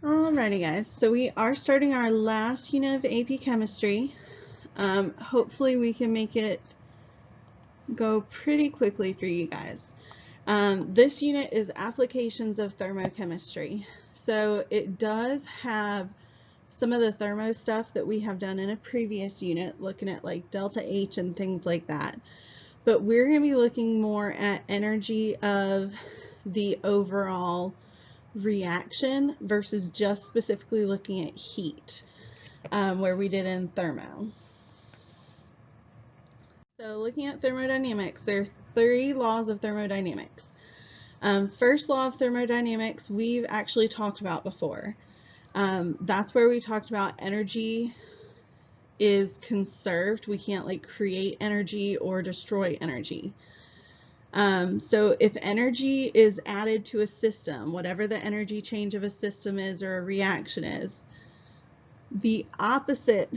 Alrighty guys, so we are starting our last unit of AP Chemistry. Hopefully we can make it go pretty quickly for you guys. This unit is Applications of Thermochemistry. So it does have some of the thermo stuff that we have done in a previous unit, looking at like delta H and things like that. But we're going to be looking more at energy of the overall reaction versus just specifically looking at heat, where we did in thermo. So looking at thermodynamics, there are 3 laws of thermodynamics. First law of thermodynamics we've actually talked about before. That's where we talked about energy is conserved. We can't like create energy or destroy energy. So if energy is added to a system, whatever the energy change of a system is or a reaction is, the opposite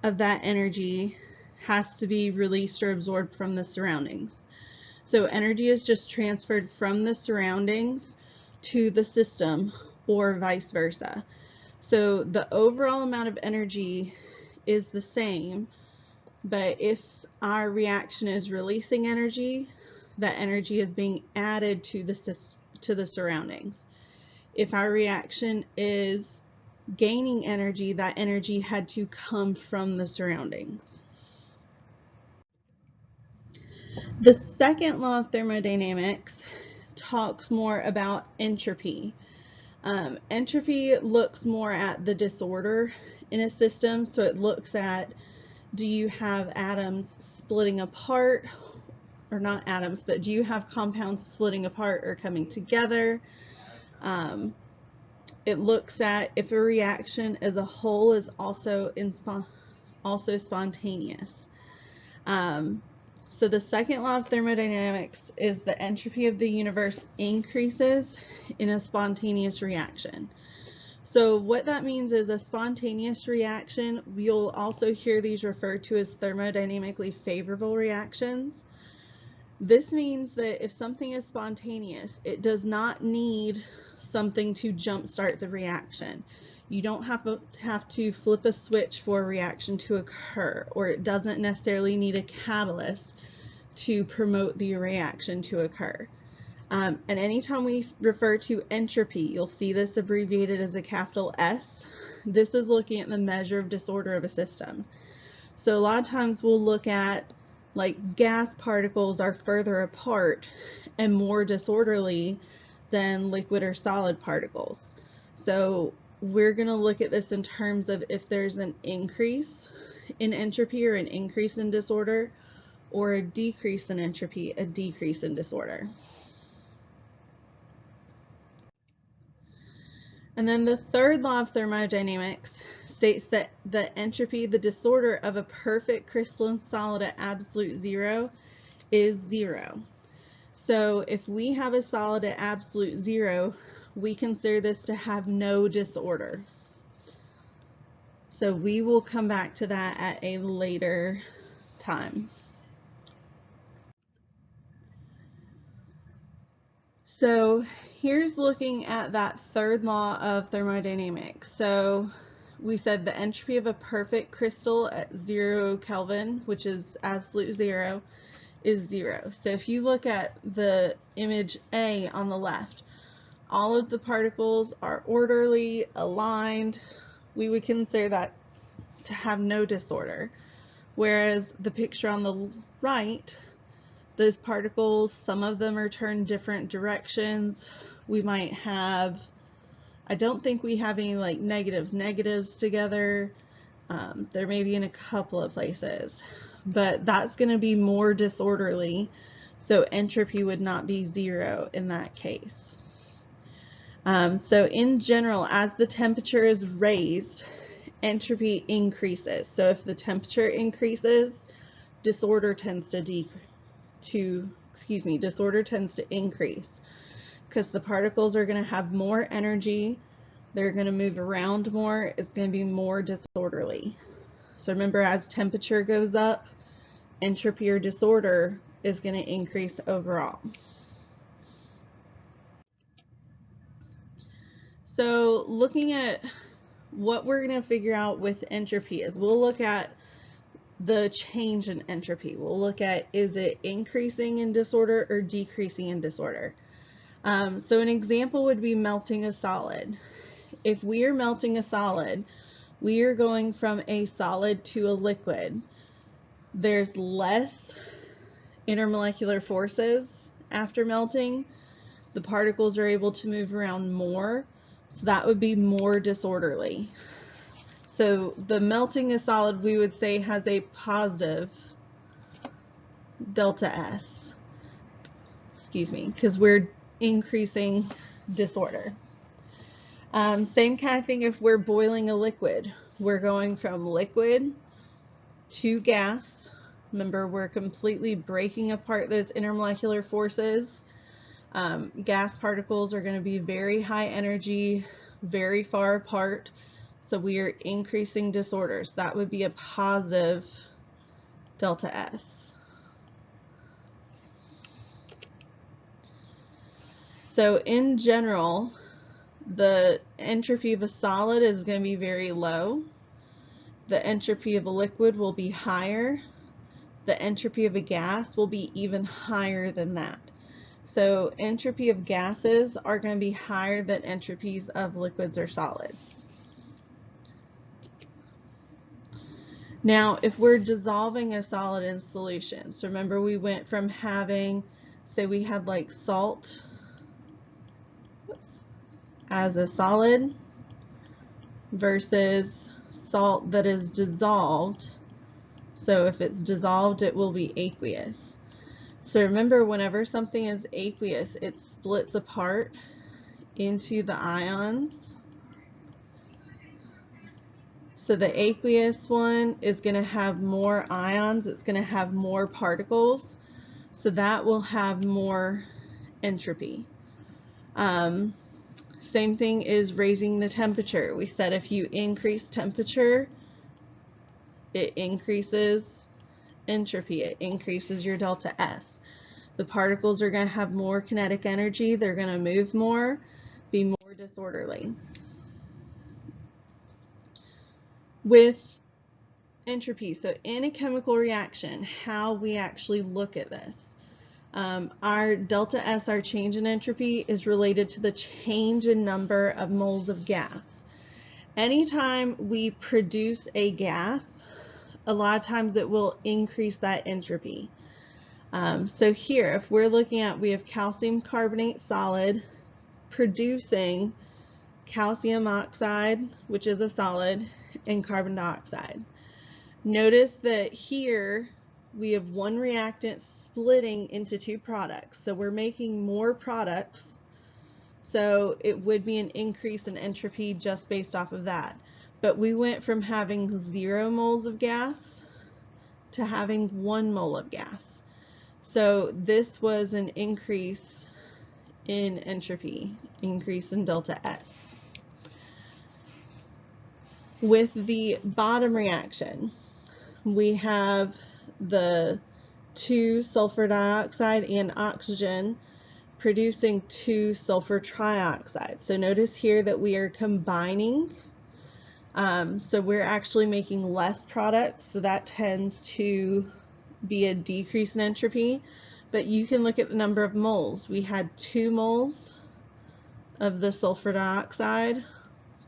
of that energy has to be released or absorbed from the surroundings. So energy is just transferred from the surroundings to the system or vice versa. So the overall amount of energy is the same, but if our reaction is releasing energy, that energy is being added to the surroundings. If our reaction is gaining energy, that energy had to come from the surroundings. The second law of thermodynamics talks more about entropy. Entropy looks more at the disorder in a system, so it looks at, do you have atoms splitting apart, or not atoms, but do you have compounds splitting apart or coming together? It looks at if a reaction as a whole is also spontaneous. So the second law of thermodynamics is the entropy of the universe increases in a spontaneous reaction. So what that means is a spontaneous reaction, you'll also hear these referred to as thermodynamically favorable reactions. This means that if something is spontaneous, it does not need something to jumpstart the reaction. You don't have to flip a switch for a reaction to occur, or it doesn't necessarily need a catalyst to promote the reaction to occur. And anytime we refer to entropy, you'll see this abbreviated as a capital S. This is looking at the measure of disorder of a system. So a lot of times we'll look at like gas particles are further apart and more disorderly than liquid or solid particles. So we're going to look at this in terms of if there's an increase in entropy or an increase in disorder, or a decrease in entropy, a decrease in disorder. And then the third law of thermodynamics states that the entropy, the disorder of a perfect crystalline solid at absolute zero, is 0. So if we have a solid at absolute 0, we consider this to have no disorder. So we will come back to that at a later time. So here's looking at that third law of thermodynamics. So we said the entropy of a perfect crystal at 0 Kelvin, which is absolute 0, is 0. So if you look at the image A on the left, all of the particles are orderly, aligned. We would consider that to have no disorder. Whereas the picture on the right, those particles, some of them are turned different directions. We might have, I don't think we have any like negatives together. There may be in a couple of places, but that's going to be more disorderly. So entropy would not be 0 in that case. So in general, as the temperature is raised, entropy increases. So if the temperature increases, disorder tends to increase, because the particles are going to have more energy, they're going to move around more, it's going to be more disorderly. So remember, as temperature goes up, entropy or disorder is going to increase overall. So looking at what we're going to figure out with entropy is we'll look at the change in entropy. We'll look at, is it increasing in disorder or decreasing in disorder? So an example would be melting a solid. If we are melting a solid, we are going from a solid to a liquid. There's less intermolecular forces after melting. The particles are able to move around more, so that would be more disorderly. So the melting a solid, we would say, has a positive delta S, because we're increasing disorder. Same kind of thing if we're boiling a liquid. We're going from liquid to gas. Remember, we're completely breaking apart those intermolecular forces. Gas particles are going to be very high energy, very far apart, so we are increasing disorders. That would be a positive delta S. So in general, the entropy of a solid is going to be very low. The entropy of a liquid will be higher. The entropy of a gas will be even higher than that. So entropy of gases are going to be higher than entropies of liquids or solids. Now, if we're dissolving a solid in solution, so remember we went from having, say we had like salt as a solid versus salt that is dissolved. So if it's dissolved, it will be aqueous. So remember, whenever something is aqueous, it splits apart into the ions. So the aqueous one is going to have more ions, it's going to have more particles, so that will have more entropy. Same thing is raising the temperature. We said if you increase temperature, it increases entropy, it increases your delta S. The particles are going to have more kinetic energy, they're going to move more, be more disorderly. With entropy, so in a chemical reaction, how we actually look at this. Our delta S, our change in entropy, is related to the change in number of moles of gas. Anytime we produce a gas, a lot of times it will increase that entropy. So here, if we're looking at, we have calcium carbonate solid producing calcium oxide, which is a solid, and carbon dioxide. Notice that here we have one reactant splitting into two products. So we're making more products. So it would be an increase in entropy just based off of that. But we went from having 0 moles of gas to having 1 mole of gas. So this was an increase in entropy, increase in delta S. With the bottom reaction, we have the 2 sulfur dioxide and oxygen producing 2 sulfur trioxide. So notice here that we are combining. So we're actually making less products, so that tends to be a decrease in entropy. But you can look at the number of moles. We had 2 moles of the sulfur dioxide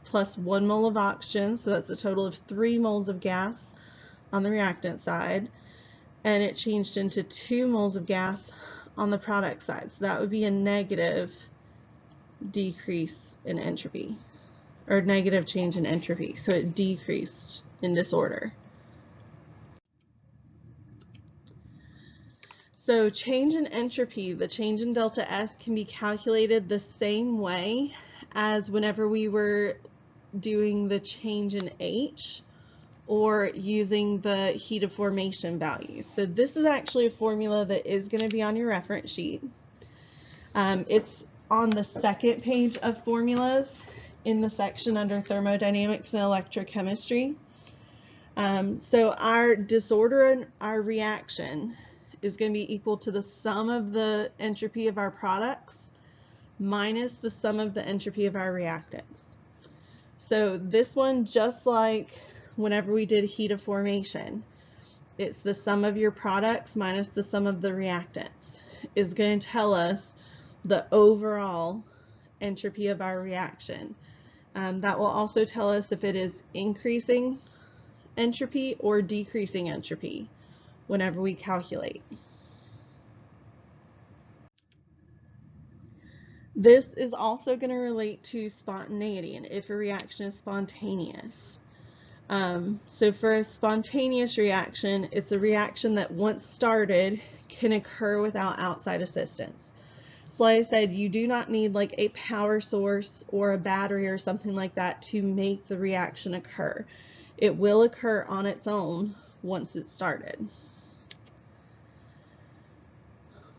plus 1 mole of oxygen, so that's a total of 3 moles of gas on the reactant side, and it changed into 2 moles of gas on the product side. So that would be a negative decrease in entropy, or negative change in entropy. So it decreased in disorder. So change in entropy, the change in delta S, can be calculated the same way as whenever we were doing the change in H, or using the heat of formation values. So this is actually a formula that is going to be on your reference sheet. It's on the second page of formulas in the section under Thermodynamics and Electrochemistry. So our disorder and our reaction is going to be equal to the sum of the entropy of our products minus the sum of the entropy of our reactants. So this one, just like whenever we did heat of formation, it's the sum of your products minus the sum of the reactants is going to tell us the overall entropy of our reaction. That will also tell us if it is increasing entropy or decreasing entropy whenever we calculate. This is also going to relate to spontaneity and if a reaction is spontaneous. So for a spontaneous reaction, it's a reaction that once started can occur without outside assistance. So like I said, you do not need like a power source or a battery or something like that to make the reaction occur. It will occur on its own once it's started.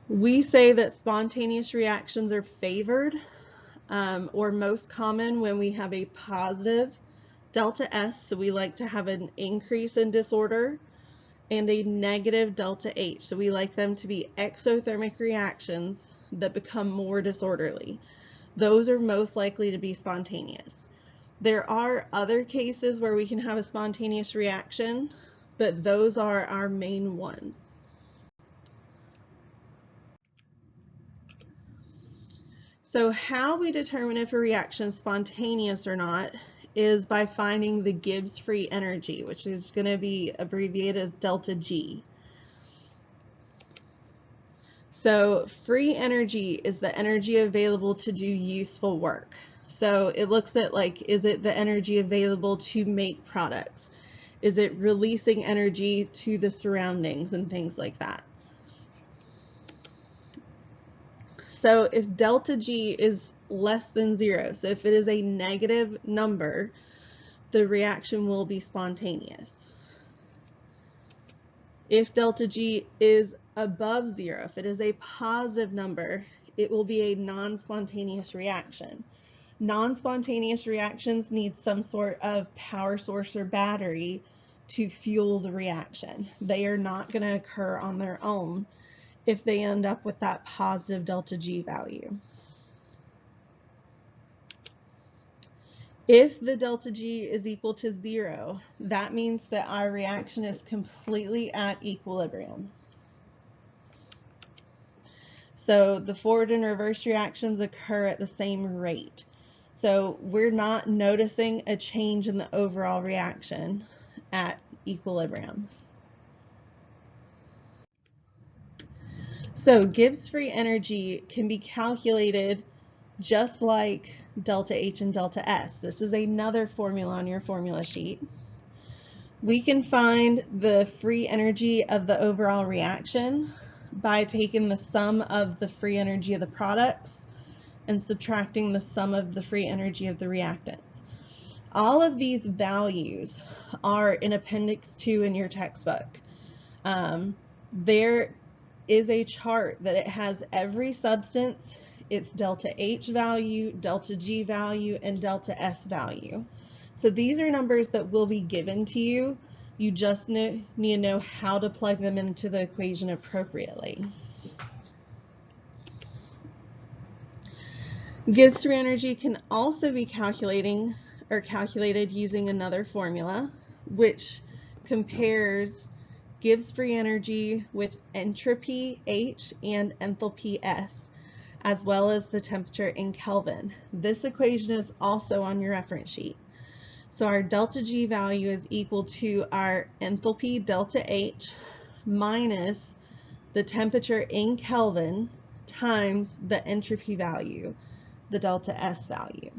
We say that spontaneous reactions are favored or most common when we have a positive delta S, so we like to have an increase in disorder, and a negative delta H, so we like them to be exothermic reactions that become more disorderly. Those are most likely to be spontaneous. There are other cases where we can have a spontaneous reaction, but those are our main ones. So how we determine if a reaction is spontaneous or not is by finding the Gibbs free energy, which is going to be abbreviated as delta G. So free energy is the energy available to do useful work. So it looks at like, is it the energy available to make products? Is it releasing energy to the surroundings and things like that? So if delta G is less than 0, so if it is a negative number, the reaction will be spontaneous. If delta G is above 0, if it is a positive number, it will be a non-spontaneous reaction. Non-spontaneous reactions need some sort of power source or battery to fuel the reaction. They are not going to occur on their own if they end up with that positive delta G value. If the delta G is equal to 0, that means that our reaction is completely at equilibrium. So the forward and reverse reactions occur at the same rate. So we're not noticing a change in the overall reaction at equilibrium. So Gibbs free energy can be calculated just like delta H and delta S. This is another formula on your formula sheet. We can find the free energy of the overall reaction by taking the sum of the free energy of the products and subtracting the sum of the free energy of the reactants. All of these values are in Appendix 2 in your textbook. There is a chart that it has every substance, its delta H value, delta G value, and delta S value. So these are numbers that will be given to you. You just need to know how to plug them into the equation appropriately. Gibbs free energy can also be calculated using another formula, which compares Gibbs free energy with entropy H and enthalpy S, as well as the temperature in Kelvin. This equation is also on your reference sheet. So our delta G value is equal to our enthalpy delta H minus the temperature in Kelvin times the entropy value, the delta S value.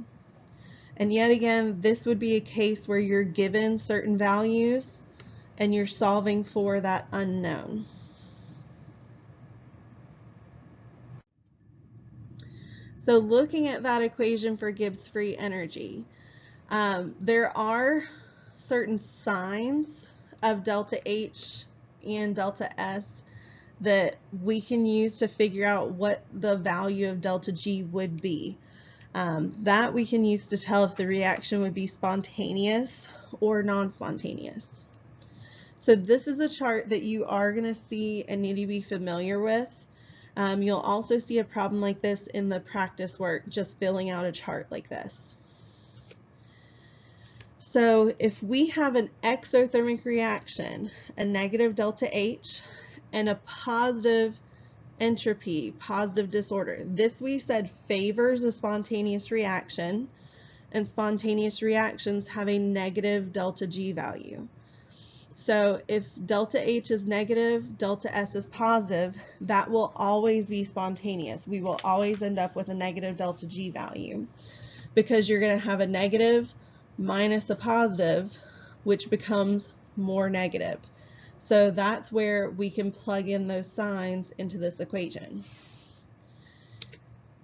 And yet again, this would be a case where you're given certain values and you're solving for that unknown. So looking at that equation for Gibbs free energy, there are certain signs of delta H and delta S that we can use to figure out what the value of delta G would be. That we can use to tell if the reaction would be spontaneous or non-spontaneous. So this is a chart that you are going to see and need to be familiar with. You'll also see a problem like this in the practice work, just filling out a chart like this. So if we have an exothermic reaction, a negative delta H, and a positive entropy, positive disorder, this we said favors a spontaneous reaction, and spontaneous reactions have a negative delta G value. So if delta H is negative, delta S is positive, that will always be spontaneous. We will always end up with a negative delta G value because you're going to have a negative minus a positive, which becomes more negative. So that's where we can plug in those signs into this equation.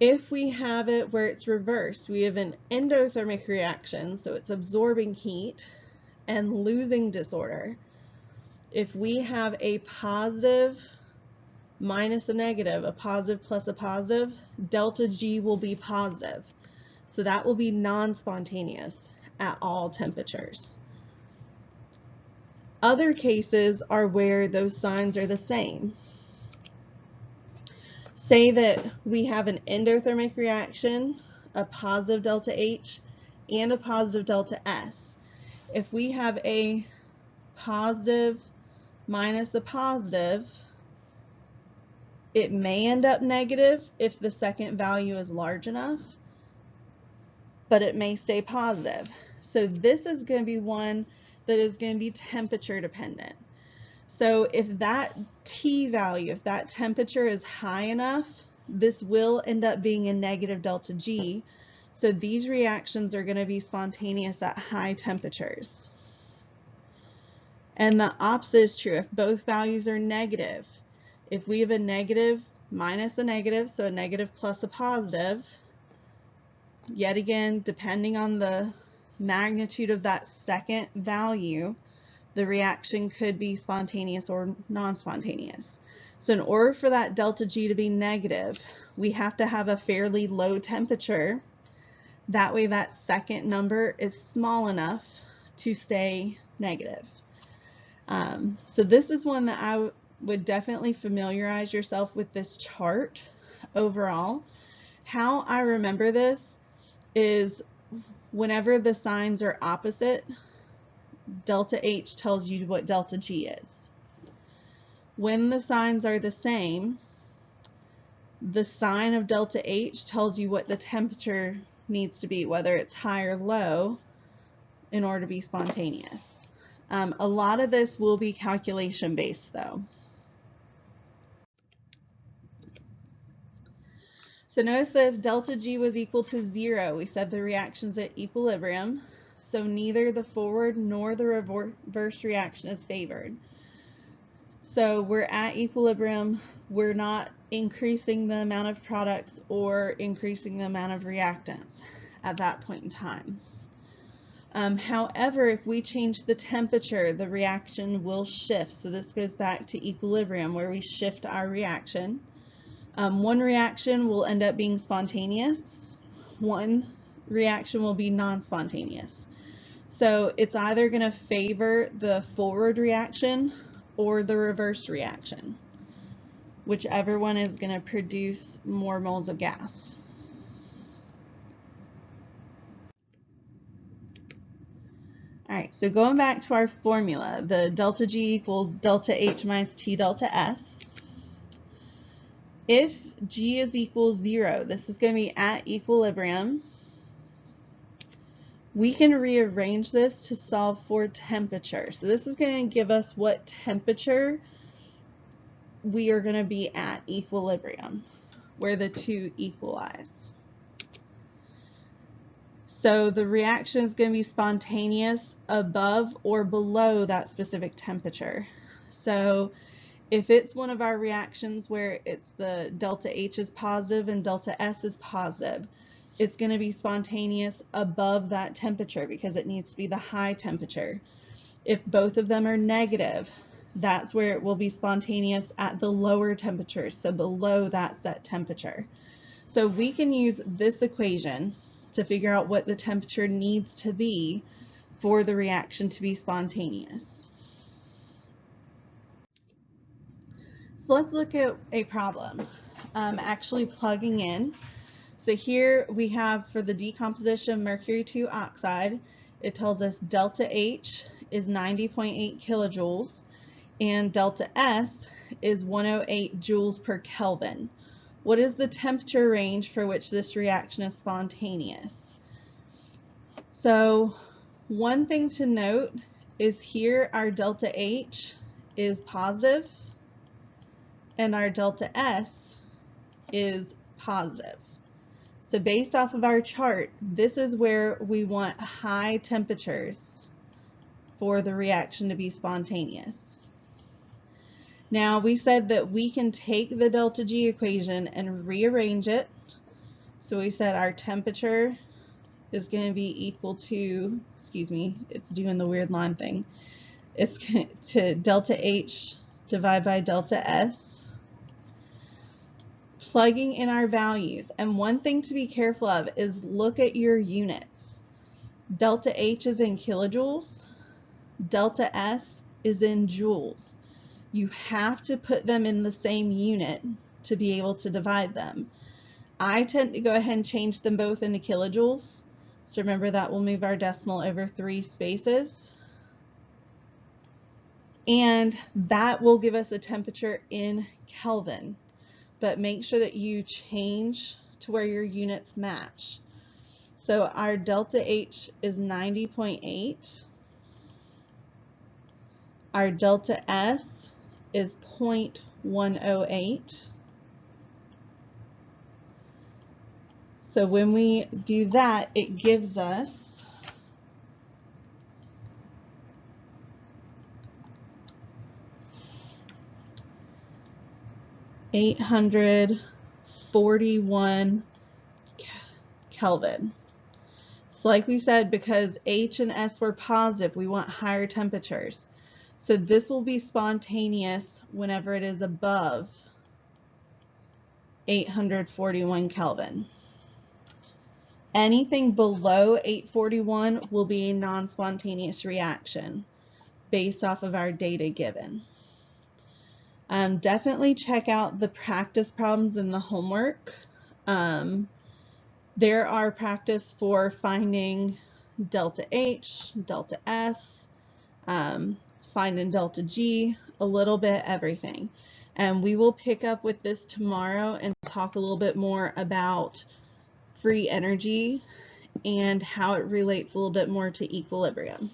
If we have it where it's reversed, we have an endothermic reaction, so it's absorbing heat and losing disorder. If we have a positive minus a negative, a positive plus a positive, delta G will be positive. So that will be non-spontaneous at all temperatures. Other cases are where those signs are the same. Say that we have an endothermic reaction, a positive delta H, and a positive delta S. If we have a positive minus a positive, it may end up negative if the second value is large enough, but it may stay positive. So this is going to be one that is going to be temperature dependent. So if that T value, if that temperature is high enough, this will end up being a negative delta G. So these reactions are going to be spontaneous at high temperatures. And the opposite is true if both values are negative. If we have a negative minus a negative, so a negative plus a positive, yet again, depending on the magnitude of that second value, the reaction could be spontaneous or non-spontaneous. So in order for that delta G to be negative, we have to have a fairly low temperature. That way that second number is small enough to stay negative. So this is one that I would definitely familiarize yourself with this chart overall. How I remember this is whenever the signs are opposite, delta H tells you what delta G is. When the signs are the same, the sign of delta H tells you what the temperature needs to be, whether it's high or low, in order to be spontaneous. A lot of this will be calculation based though. So notice that if delta G was equal to 0, we said the reaction's at equilibrium, so neither the forward nor the reverse reaction is favored. So we're at equilibrium, we're not increasing the amount of products or increasing the amount of reactants at that point in time. However, if we change the temperature, the reaction will shift. So this goes back to equilibrium where we shift our reaction. One reaction will end up being spontaneous. One reaction will be non-spontaneous. So it's either going to favor the forward reaction or the reverse reaction, whichever one is going to produce more moles of gas. All right, so going back to our formula, the delta G equals delta H minus T delta S. If G is equal 0, this is going to be at equilibrium. We can rearrange this to solve for temperature. So this is going to give us what temperature we are going to be at equilibrium, where the two equalize. So the reaction is going to be spontaneous above or below that specific temperature. So if it's one of our reactions where it's the delta H is positive and delta S is positive, it's going to be spontaneous above that temperature because it needs to be the high temperature. If both of them are negative, that's where it will be spontaneous at the lower temperature, so below that set temperature. So we can use this equation to figure out what the temperature needs to be for the reaction to be spontaneous. So let's look at a problem. actually plugging in. So here we have for the decomposition of mercury 2 oxide, it tells us delta H is 90.8 kilojoules and delta S is 108 joules per Kelvin. What is the temperature range for which this reaction is spontaneous? So one thing to note is here our delta H is positive and our delta S is positive. So based off of our chart, this is where we want high temperatures for the reaction to be spontaneous. Now we said that we can take the delta G equation and rearrange it. So we said our temperature is going to be equal to, excuse me, it's doing the weird line thing. It's to delta H divided by delta S. Plugging in our values. And one thing to be careful of is look at your units. Delta H is in kilojoules. Delta S is in joules. You have to put them in the same unit to be able to divide them. I tend to go ahead and change them both into kilojoules. So remember that will move our decimal over 3 spaces. And that will give us a temperature in Kelvin. But make sure that you change to where your units match. So our delta H is 90.8. Our delta S is 0.108. So when we do that, it gives us 841 Kelvin. So like we said, because H and S were positive, we want higher temperatures. So this will be spontaneous whenever it is above 841 Kelvin. Anything below 841 will be a non-spontaneous reaction based off of our data given. Definitely check out the practice problems in the homework. There are practice for finding delta H, delta S, finding delta G, a little bit everything. And we will pick up with this tomorrow and talk a little bit more about free energy and how it relates a little bit more to equilibrium.